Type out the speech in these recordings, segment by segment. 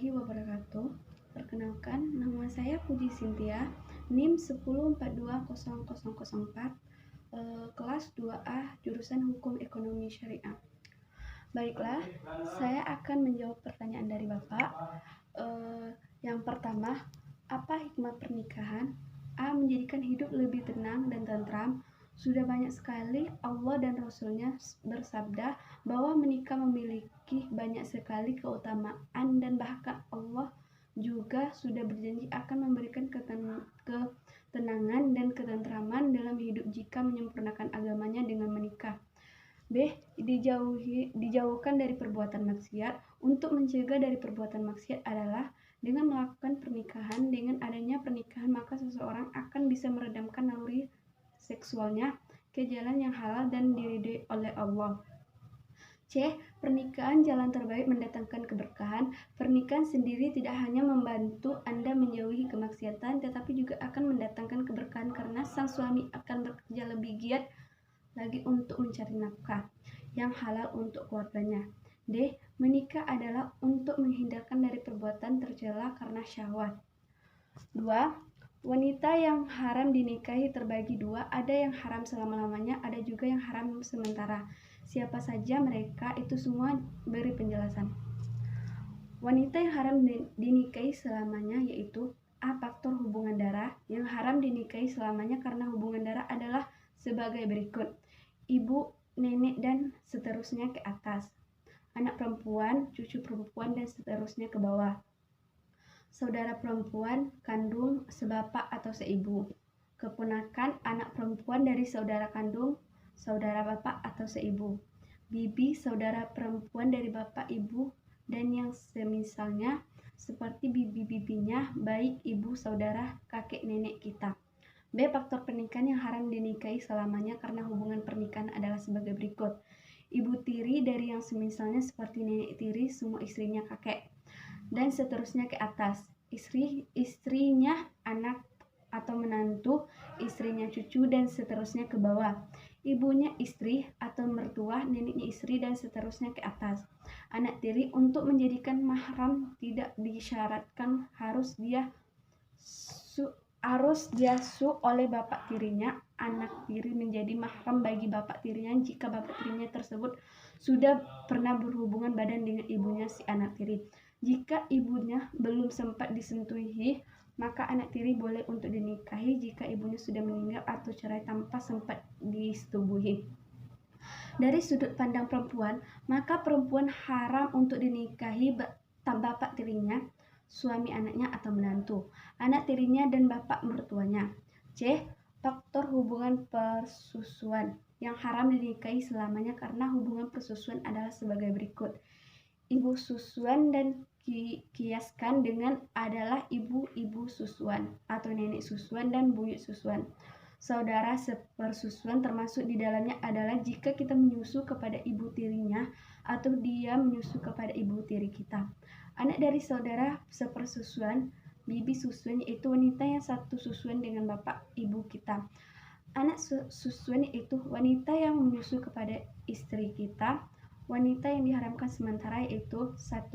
warahmatullahi wabarakatuh. Perkenalkan, nama saya Puji Cynthia, NIM 10420004, kelas 2A, jurusan Hukum Ekonomi Syariah. Baiklah, saya akan menjawab pertanyaan dari Bapak. Yang pertama, apa hikmah pernikahan? A. Menjadikan hidup lebih tenang dan tentram. Sudah banyak sekali Allah dan Rasul-Nya bersabda bahwa menikah memiliki banyak sekali keutamaan, dan bahkan Allah juga sudah berjanji akan memberikan ketenangan dan ketentraman dalam hidup jika menyempurnakan agamanya dengan menikah. B. Dijauhkan dari perbuatan maksiat. Untuk mencegah dari perbuatan maksiat adalah dengan melakukan pernikahan. Dengan adanya pernikahan, maka seseorang akan bisa meredamkan naluri seksualnya ke jalan yang halal dan diridhoi oleh Allah. C. Pernikahan jalan terbaik mendatangkan keberkahan. Pernikahan sendiri tidak hanya membantu Anda menjauhi kemaksiatan, tetapi juga akan mendatangkan keberkahan karena sang suami akan bekerja lebih giat lagi untuk mencari nafkah yang halal untuk keluarganya. D. Menikah adalah untuk menghindarkan dari perbuatan tercela karena syahwat. 2. Wanita yang haram dinikahi terbagi dua, ada yang haram selama-lamanya, ada juga yang haram sementara. Siapa saja mereka? Itu semua beri penjelasan. Wanita yang haram dinikahi selamanya yaitu A. Faktor hubungan darah. Yang haram dinikahi selamanya karena hubungan darah adalah sebagai berikut: ibu, nenek, dan seterusnya ke atas, anak perempuan, cucu perempuan, dan seterusnya ke bawah, saudara perempuan kandung sebapak atau seibu, keponakan anak perempuan dari saudara kandung, saudara bapak atau seibu, bibi saudara perempuan dari bapak ibu dan yang semisalnya, seperti bibi-bibinya, baik ibu saudara kakek nenek kita. B. Faktor pernikahan yang haram dinikahi selamanya karena hubungan pernikahan adalah sebagai berikut: ibu tiri dari yang semisalnya seperti nenek tiri, semua istrinya kakek, dan seterusnya ke atas, istrinya anak atau menantu, istrinya cucu, dan seterusnya ke bawah, ibunya istri atau mertua, neneknya istri, dan seterusnya ke atas. Anak tiri untuk menjadikan mahram tidak disyaratkan harus diasuh oleh bapak tirinya. Anak tiri menjadi mahram bagi bapak tirinya jika bapak tirinya tersebut sudah pernah berhubungan badan dengan ibunya si anak tiri. Jika ibunya belum sempat disentuhi, maka anak tiri boleh untuk dinikahi jika ibunya sudah meninggal atau cerai tanpa sempat disetubuhi. Dari sudut pandang perempuan, maka perempuan haram untuk dinikahi bapak tirinya, suami anaknya atau menantu, anak tirinya, dan bapak mertuanya. C. Faktor hubungan persusuan. Yang haram dinikahi selamanya karena hubungan persusuan adalah sebagai berikut: ibu susuan, dan kiaskan dengan adalah ibu-ibu susuan atau nenek susuan dan buyut susuan. Saudara sepersusuan termasuk di dalamnya adalah jika kita menyusu kepada ibu tirinya atau dia menyusu kepada ibu tiri kita. Anak dari saudara sepersusuan, bibi susuan, yaitu wanita yang satu susuan dengan bapak ibu kita. Anak susuan yaitu wanita yang menyusu kepada istri kita. Wanita yang diharamkan sementara yaitu 1.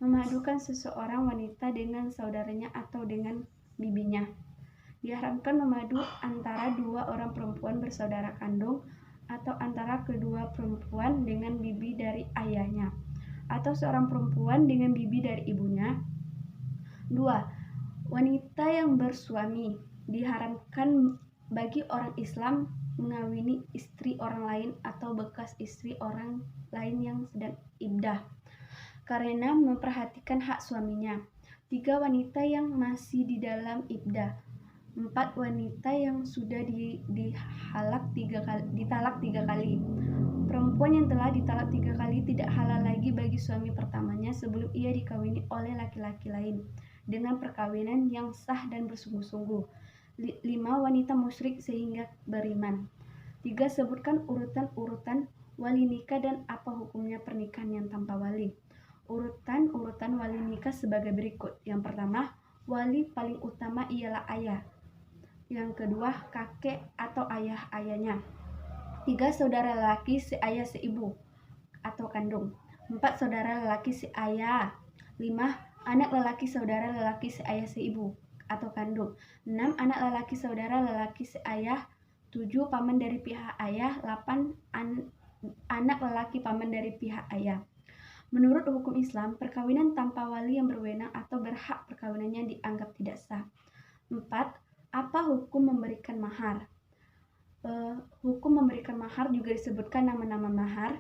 Memadukan seseorang wanita dengan saudaranya atau dengan bibinya. Diharamkan memadu antara dua orang perempuan bersaudara kandung atau antara kedua perempuan dengan bibi dari ayahnya atau seorang perempuan dengan bibi dari ibunya. 2. Wanita yang bersuami. Diharamkan bagi orang Islam mengawini istri orang lain atau bekas istri orang lain yang sedang iddah karena memperhatikan hak suaminya. 3. Wanita yang masih di dalam iddah. 4. Wanita yang sudah ditalak 3 kali. Perempuan yang telah ditalak 3 kali tidak halal lagi bagi suami pertamanya sebelum ia dikawini oleh laki-laki lain dengan perkawinan yang sah dan bersungguh-sungguh. 5. Wanita musyrik sehingga beriman. 3. Sebutkan urutan wali nikah dan apa hukumnya pernikahan yang tanpa wali. Urutan wali nikah sebagai berikut. Yang pertama, wali paling utama ialah ayah. Yang kedua, kakek atau ayah-ayahnya. 3. Saudara lelaki seayah seibu atau kandung. 4. Saudara lelaki seayah. 5. anak lelaki saudara lelaki seayah seibu atau kandung. 6. Anak lelaki saudara lelaki seayah. 7. Paman dari pihak ayah. 8. Anak lelaki paman dari pihak ayah. Menurut hukum Islam, perkawinan tanpa wali yang berwenang atau berhak perkawinannya dianggap tidak sah. 4. Apa hukum memberikan mahar? Hukum memberikan mahar juga disebutkan nama-nama mahar.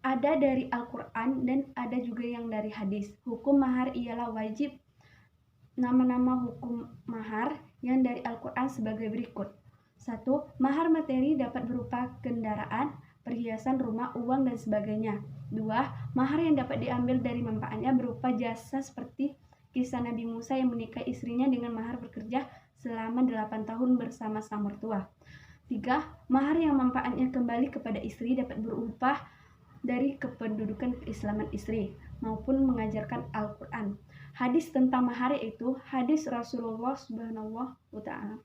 Ada dari Al-Quran dan ada juga yang dari hadis. Hukum mahar ialah wajib. Nama-nama hukum mahar yang dari Al-Quran sebagai berikut. 1. Mahar materi dapat berupa kendaraan, perhiasan, rumah, uang, dan sebagainya. 2. Mahar yang dapat diambil dari manfaatnya berupa jasa seperti kisah Nabi Musa yang menikahi istrinya dengan mahar bekerja selama 8 tahun bersama sang mertua. 3. Mahar yang manfaatnya kembali kepada istri dapat berupa dari kependudukan keislaman istri maupun mengajarkan Al-Quran. Hadis tentang mahar yaitu hadis Rasulullah Subhanahu Ta'ala.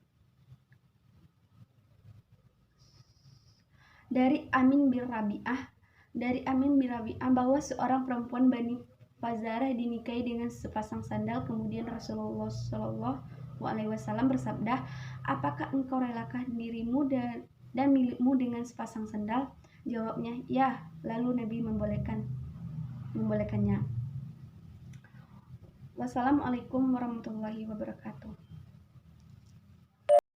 Dari Amin bin Rabi'ah bahwa seorang perempuan Bani Fazarah dinikahi dengan sepasang sandal. Kemudian Rasulullah SAW bersabda, apakah engkau relakan dirimu dan milikmu dengan sepasang sandal? Jawabnya, ya. Lalu Nabi membolehkannya. Wassalamualaikum warahmatullahi wabarakatuh.